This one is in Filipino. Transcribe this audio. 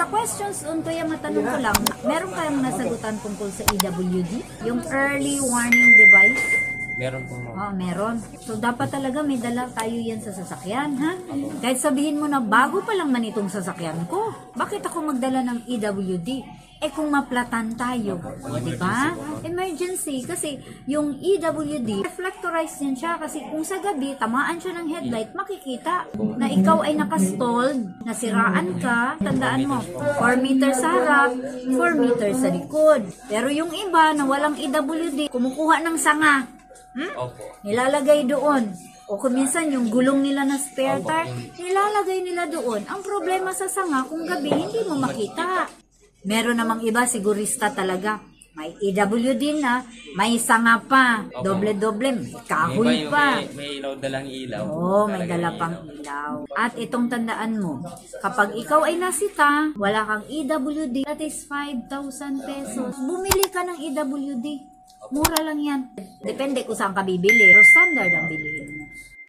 Sa questions doon, kuya, matanong ko lang, meron kayong nasagutan tungkol sa EWD? Yung early warning device? Meron po ma'am. Oh, meron. So, dapat talaga may dala tayo yan sa sasakyan, ha? Kahit sabihin mo na bago pa lang man itong sasakyan ko, bakit ako magdala ng EWD? Eh kung maplatan tayo, o, di ba? Emergency. Kasi yung EWD, reflectorized yan siya. Kasi kung sa gabi, tamaan siya ng headlight, makikita na ikaw ay nakastalled, nasiraan ka, tandaan mo, 4 meters sa harap, 4 meters sa likod. Pero yung iba na walang EWD, kumukuha ng sanga. Opo. Nilalagay doon. O kung minsan yung gulong nila na spare tire, nilalagay nila doon. Ang problema sa sanga, kung gabi, hindi mo makita. Meron namang iba, sigurista talaga. May EWD na, may sanga pa. Doble-doble, may kahoy pa. May ilaw dalang ilaw. Oo, may dala pang ilaw. At itong tandaan mo, kapag ikaw ay nasita, wala kang EWD, that is 5,000 pesos. Bumili ka ng EWD. Mura lang yan. Depende kung saan ka bibili. Pero standard ang bilihin mo.